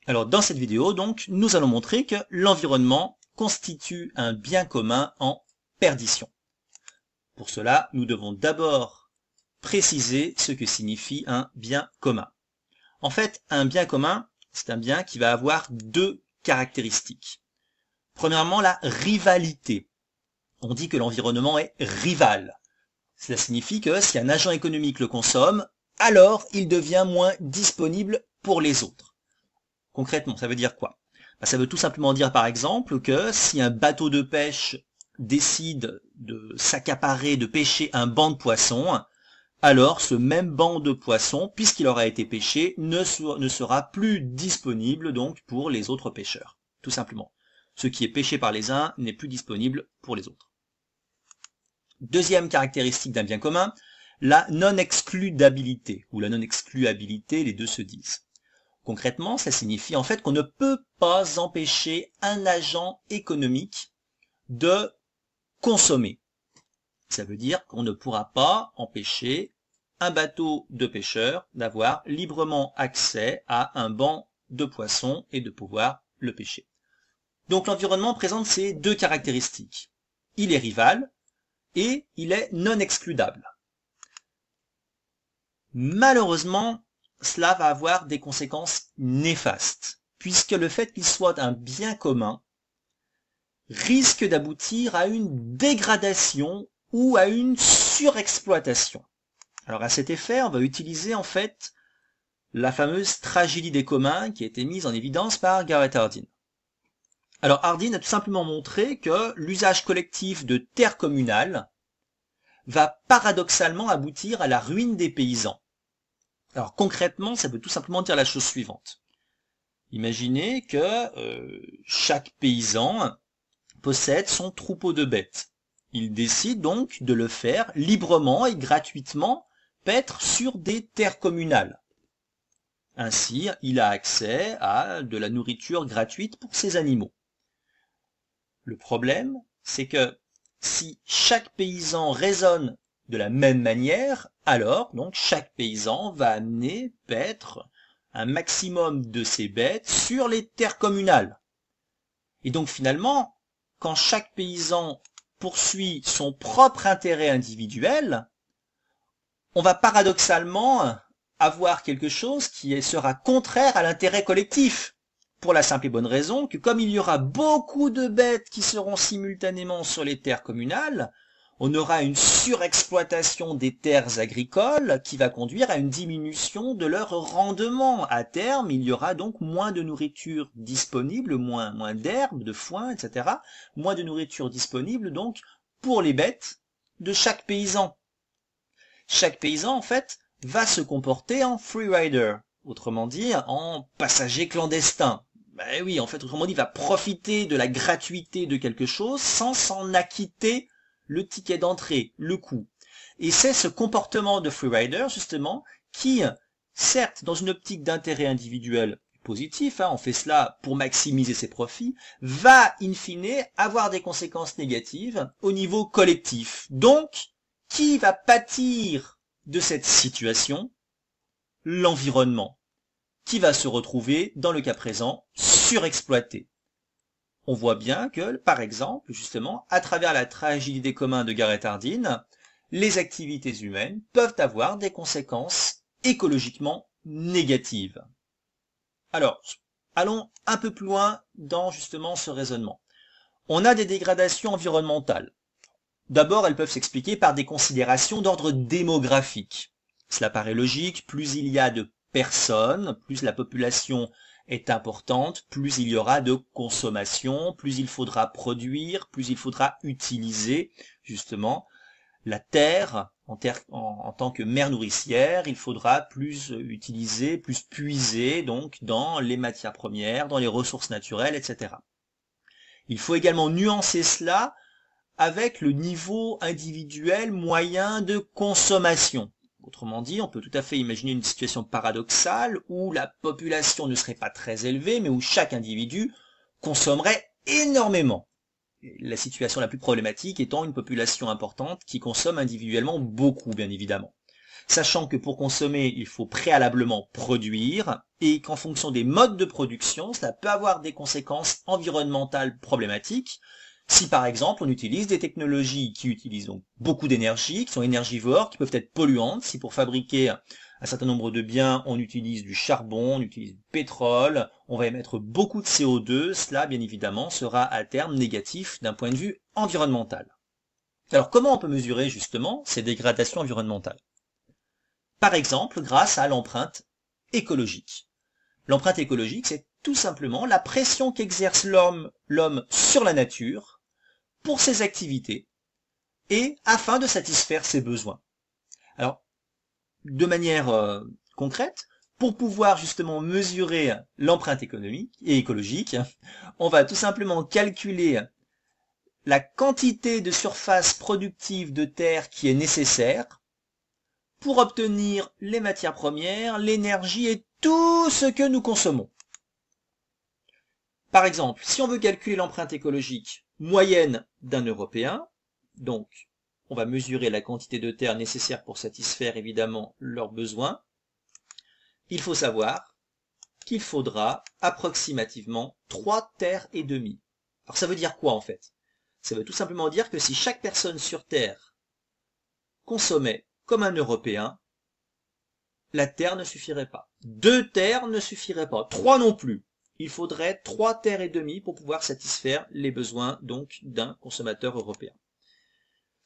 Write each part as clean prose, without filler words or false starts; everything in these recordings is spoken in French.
Alors dans cette vidéo, donc, nous allons montrer que l'environnement constitue un bien commun en perdition. Pour cela, nous devons d'abord préciser ce que signifie un bien commun. En fait, un bien commun, c'est un bien qui va avoir deux caractéristiques. Premièrement, la rivalité. On dit que l'environnement est rival. Cela signifie que si un agent économique le consomme, alors il devient moins disponible pour les autres. Concrètement, ça veut dire quoi? Ça veut tout simplement dire par exemple que si un bateau de pêche décide de s'accaparer, de pêcher un banc de poissons, alors ce même banc de poissons, puisqu'il aura été pêché, ne sera plus disponible donc pour les autres pêcheurs. Tout simplement. Ce qui est pêché par les uns n'est plus disponible pour les autres. Deuxième caractéristique d'un bien commun, la non-excludabilité, ou la non-excluabilité, les deux se disent. Concrètement, ça signifie en fait qu'on ne peut pas empêcher un agent économique de consommer. Ça veut dire qu'on ne pourra pas empêcher un bateau de pêcheurs d'avoir librement accès à un banc de poissons et de pouvoir le pêcher. Donc l'environnement présente ces deux caractéristiques. Il est rival et il est non excludable. Malheureusement, cela va avoir des conséquences néfastes, puisque le fait qu'il soit un bien commun risque d'aboutir à une dégradation ou à une surexploitation. Alors à cet effet, on va utiliser en fait la fameuse tragédie des communs qui a été mise en évidence par Garrett Hardin. Alors Hardin a tout simplement montré que l'usage collectif de terres communales va paradoxalement aboutir à la ruine des paysans. Alors concrètement, ça veut tout simplement dire la chose suivante. Imaginez que chaque paysan possède son troupeau de bêtes. Il décide donc de le faire librement et gratuitement paître sur des terres communales. Ainsi, il a accès à de la nourriture gratuite pour ses animaux. Le problème, c'est que si chaque paysan raisonne de la même manière, alors donc chaque paysan va amener paître un maximum de ses bêtes sur les terres communales. Et donc finalement, quand chaque paysan poursuit son propre intérêt individuel, on va paradoxalement avoir quelque chose qui sera contraire à l'intérêt collectif. Pour la simple et bonne raison que comme il y aura beaucoup de bêtes qui seront simultanément sur les terres communales, on aura une surexploitation des terres agricoles qui va conduire à une diminution de leur rendement. À terme, il y aura donc moins de nourriture disponible, moins d'herbes, de foin, etc. Moins de nourriture disponible donc pour les bêtes de chaque paysan. Chaque paysan, en fait, va se comporter en freerider, autrement dit en passager clandestin. Ben oui, en fait, autrement dit, il va profiter de la gratuité de quelque chose sans s'en acquitter le ticket d'entrée, le coût. Et c'est ce comportement de freerider, justement, qui, certes, dans une optique d'intérêt individuel positif, on fait cela pour maximiser ses profits, va, in fine, avoir des conséquences négatives au niveau collectif. Donc, qui va pâtir de cette situation? L'environnement, qui va se retrouver, dans le cas présent, surexploité. On voit bien que, par exemple, justement, à travers la tragédie des communs de Garrett Hardin, les activités humaines peuvent avoir des conséquences écologiquement négatives. Alors, allons un peu plus loin dans justement ce raisonnement. On a des dégradations environnementales. D'abord, elles peuvent s'expliquer par des considérations d'ordre démographique. Cela paraît logique, plus il y a de personnes, plus la population est importante, plus il y aura de consommation, plus il faudra produire, plus il faudra utiliser justement la terre en tant que mère nourricière. Il faudra plus utiliser, plus puiser donc dans les matières premières, dans les ressources naturelles, etc. Il faut également nuancer cela avec le niveau individuel moyen de consommation. Autrement dit, on peut tout à fait imaginer une situation paradoxale où la population ne serait pas très élevée, mais où chaque individu consommerait énormément. La situation la plus problématique étant une population importante qui consomme individuellement beaucoup, bien évidemment. sachant que pour consommer, il faut préalablement produire, et qu'en fonction des modes de production, cela peut avoir des conséquences environnementales problématiques. Si par exemple on utilise des technologies qui utilisent donc beaucoup d'énergie, qui sont énergivores, qui peuvent être polluantes, si pour fabriquer un certain nombre de biens on utilise du charbon, on utilise du pétrole, on va émettre beaucoup de CO2, cela bien évidemment sera à terme négatif d'un point de vue environnemental. Alors comment on peut mesurer justement ces dégradations environnementales? Par exemple grâce à l'empreinte écologique. L'empreinte écologique, c'est tout simplement la pression qu'exerce l'homme sur la nature pour ses activités et afin de satisfaire ses besoins. Alors, de manière concrète, pour pouvoir justement mesurer l'empreinte économique et écologique, on va tout simplement calculer la quantité de surface productive de terre qui est nécessaire pour obtenir les matières premières, l'énergie et tout ce que nous consommons. Par exemple, si on veut calculer l'empreinte écologique moyenne d'un Européen, donc on va mesurer la quantité de terre nécessaire pour satisfaire évidemment leurs besoins, il faut savoir qu'il faudra approximativement 3 terres et demie. Alors ça veut dire quoi en fait? Ça veut tout simplement dire que si chaque personne sur Terre consommait comme un Européen, la terre ne suffirait pas. 2 terres ne suffiraient pas, 3 non plus. Il faudrait 3 terres et demie pour pouvoir satisfaire les besoins donc d'un consommateur européen.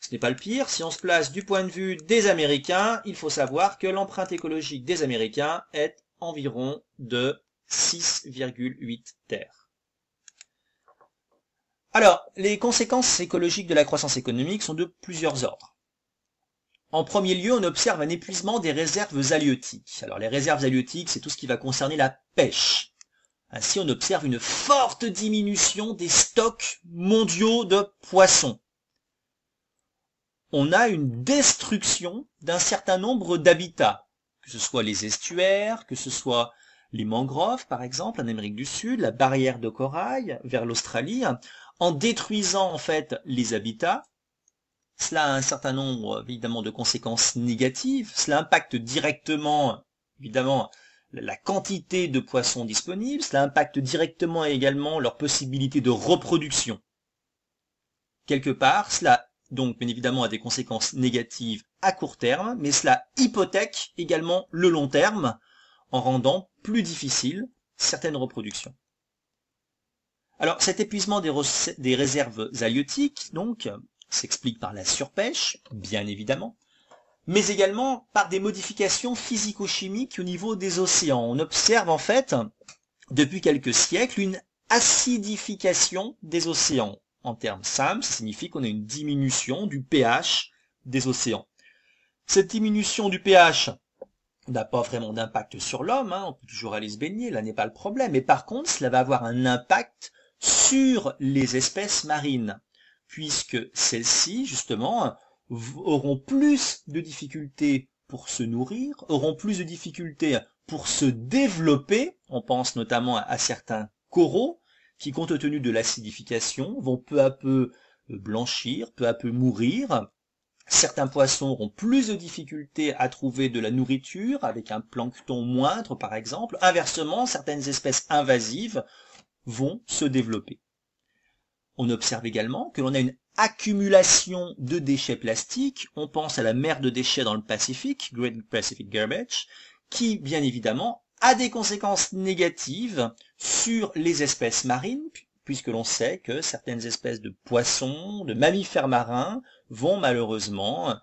Ce n'est pas le pire, si on se place du point de vue des Américains, il faut savoir que l'empreinte écologique des Américains est environ de 6,8 terres. Alors, les conséquences écologiques de la croissance économique sont de plusieurs ordres. En premier lieu, on observe un épuisement des réserves halieutiques. Alors les réserves halieutiques, c'est tout ce qui va concerner la pêche. Ainsi, on observe une forte diminution des stocks mondiaux de poissons. On a une destruction d'un certain nombre d'habitats, que ce soit les estuaires, que ce soit les mangroves, par exemple, en Amérique du Sud, la barrière de corail vers l'Australie. En détruisant en fait les habitats, cela a un certain nombre évidemment de conséquences négatives. Cela impacte directement évidemment la quantité de poissons disponibles, cela impacte directement également leur possibilité de reproduction. Quelque part, cela donc bien évidemment a des conséquences négatives à court terme, mais cela hypothèque également le long terme en rendant plus difficile certaines reproductions. Alors cet épuisement des réserves halieutiques donc s'explique par la surpêche, bien évidemment, mais également par des modifications physico-chimiques au niveau des océans. On observe en fait, depuis quelques siècles, une acidification des océans. En termes simples, ça signifie qu'on a une diminution du pH des océans. Cette diminution du pH n'a pas vraiment d'impact sur l'homme, on peut toujours aller se baigner, là n'est pas le problème, mais par contre, cela va avoir un impact sur les espèces marines, puisque celles-ci, justement, auront plus de difficultés pour se nourrir, auront plus de difficultés pour se développer. On pense notamment à certains coraux qui, compte tenu de l'acidification, vont peu à peu blanchir, peu à peu mourir. Certains poissons auront plus de difficultés à trouver de la nourriture, avec un plancton moindre par exemple. Inversement, certaines espèces invasives vont se développer. On observe également que l'on a une accumulation de déchets plastiques. On pense à la mer de déchets dans le Pacifique, Great Pacific Garbage, qui, bien évidemment, a des conséquences négatives sur les espèces marines, puisque l'on sait que certaines espèces de poissons, de mammifères marins, vont malheureusement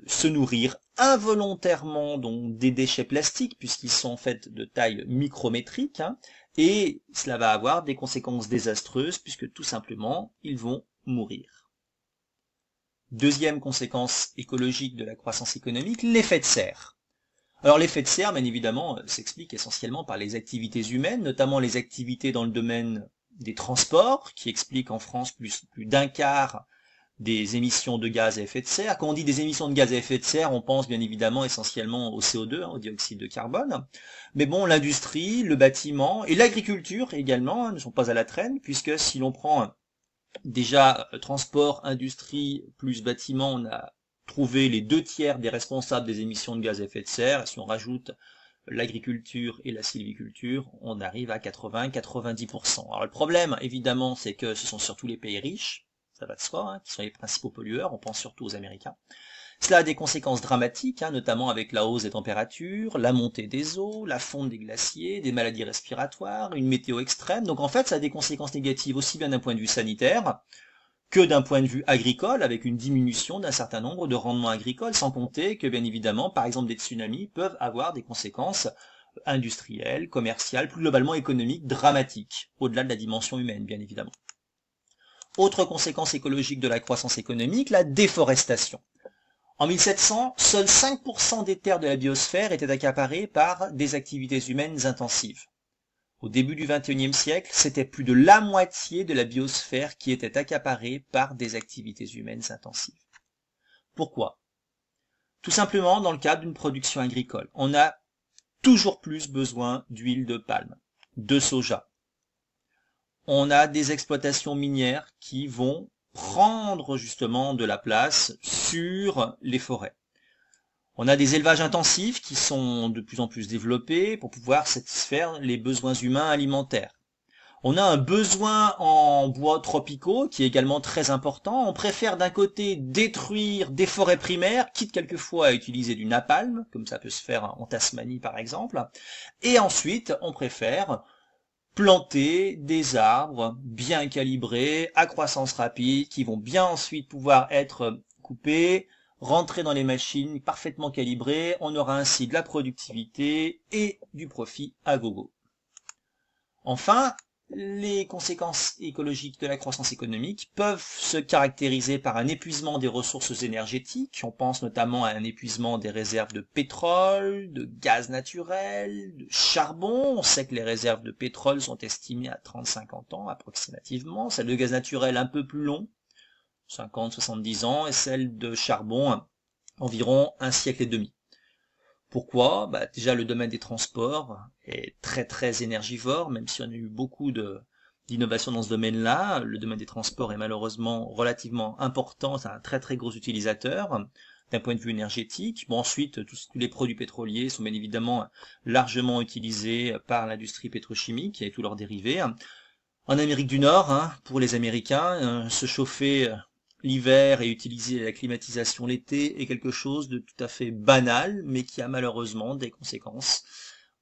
se nourrir involontairement donc des déchets plastiques, puisqu'ils sont en fait de taille micrométrique, et cela va avoir des conséquences désastreuses, puisque tout simplement, ils vont mourir. Deuxième conséquence écologique de la croissance économique, l'effet de serre. Alors l'effet de serre, bien évidemment, s'explique essentiellement par les activités humaines, notamment les activités dans le domaine des transports, qui expliquent en France plus d'un quart des émissions de gaz à effet de serre. Quand on dit des émissions de gaz à effet de serre, on pense bien évidemment essentiellement au CO2, au dioxyde de carbone. Mais bon, l'industrie, le bâtiment et l'agriculture également ne sont pas à la traîne, puisque si l'on prend déjà transport, industrie plus bâtiment, on a trouver les 2/3 des responsables des émissions de gaz à effet de serre. Et si on rajoute l'agriculture et la sylviculture, on arrive à 80-90%. Alors le problème, évidemment, c'est que ce sont surtout les pays riches, ça va de soi, hein, qui sont les principaux pollueurs, on pense surtout aux Américains. Cela a des conséquences dramatiques, hein, notamment avec la hausse des températures, la montée des eaux, la fonte des glaciers, des maladies respiratoires, une météo extrême. Donc en fait, ça a des conséquences négatives aussi bien d'un point de vue sanitaire que d'un point de vue agricole, avec une diminution d'un certain nombre de rendements agricoles, sans compter que, bien évidemment, par exemple, des tsunamis peuvent avoir des conséquences industrielles, commerciales, plus globalement économiques, dramatiques, au-delà de la dimension humaine, bien évidemment. Autre conséquence écologique de la croissance économique, la déforestation. En 1700, seuls 5% des terres de la biosphère étaient accaparées par des activités humaines intensives. Au début du XXIe siècle, c'était plus de la moitié de la biosphère qui était accaparée par des activités humaines intensives. Pourquoi? Tout simplement dans le cadre d'une production agricole. On a toujours plus besoin d'huile de palme, de soja. On a des exploitations minières qui vont prendre justement de la place sur les forêts. On a des élevages intensifs qui sont de plus en plus développés pour pouvoir satisfaire les besoins humains alimentaires. On a un besoin en bois tropicaux qui est également très important. On préfère d'un côté détruire des forêts primaires, quitte quelquefois à utiliser du napalm, comme ça peut se faire en Tasmanie par exemple. Et ensuite, on préfère planter des arbres bien calibrés, à croissance rapide, qui vont bien ensuite pouvoir être coupés, rentrer dans les machines parfaitement calibrées. On aura ainsi de la productivité et du profit à gogo. Enfin, les conséquences écologiques de la croissance économique peuvent se caractériser par un épuisement des ressources énergétiques. On pense notamment à un épuisement des réserves de pétrole, de gaz naturel, de charbon. On sait que les réserves de pétrole sont estimées à 30-50 ans approximativement. Celles de gaz naturel un peu plus long, 50-70 ans, et celles de charbon environ 1 siècle et demi. Pourquoi? Déjà, le domaine des transports est très énergivore, même si on a eu beaucoup d'innovations dans ce domaine-là. Le domaine des transports est malheureusement relativement important, c'est un très gros utilisateur d'un point de vue énergétique. Bon, ensuite, tous les produits pétroliers sont bien évidemment largement utilisés par l'industrie pétrochimique et tous leurs dérivés. En Amérique du Nord, pour les Américains, se chauffer l'hiver et utiliser la climatisation l'été est quelque chose de tout à fait banal, mais qui a malheureusement des conséquences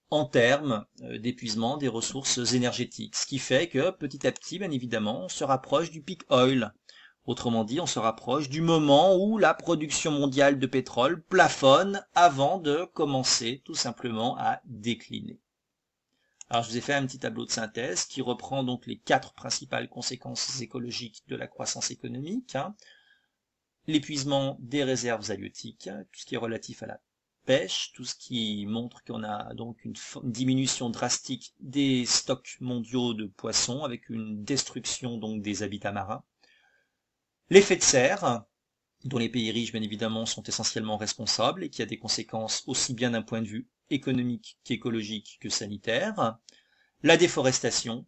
en termes d'épuisement des ressources énergétiques. Ce qui fait que petit à petit, bien évidemment, on se rapproche du peak oil. Autrement dit, on se rapproche du moment où la production mondiale de pétrole plafonne avant de commencer tout simplement à décliner. Alors je vous ai fait un petit tableau de synthèse qui reprend donc les 4 principales conséquences écologiques de la croissance économique. L'épuisement des réserves halieutiques, tout ce qui est relatif à la pêche, tout ce qui montre qu'on a donc une diminution drastique des stocks mondiaux de poissons avec une destruction donc des habitats marins. L'effet de serre, dont les pays riches bien évidemment sont essentiellement responsables et qui a des conséquences aussi bien d'un point de vue économique qu'écologique que sanitaire. La déforestation,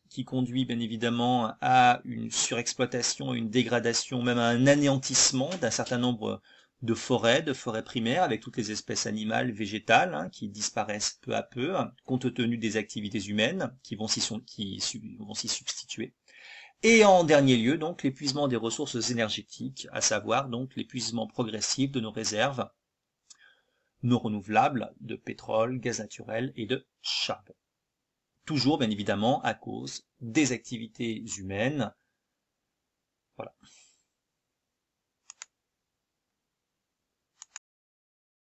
qui conduit bien évidemment à une surexploitation, une dégradation, même à un anéantissement d'un certain nombre de forêts primaires, avec toutes les espèces animales, végétales, qui disparaissent peu à peu, compte tenu des activités humaines qui vont s'y substituer. Et en dernier lieu, donc, l'épuisement des ressources énergétiques, à savoir donc l'épuisement progressif de nos réserves non renouvelables de pétrole, gaz naturel et de charbon. Toujours, bien évidemment, à cause des activités humaines. Voilà.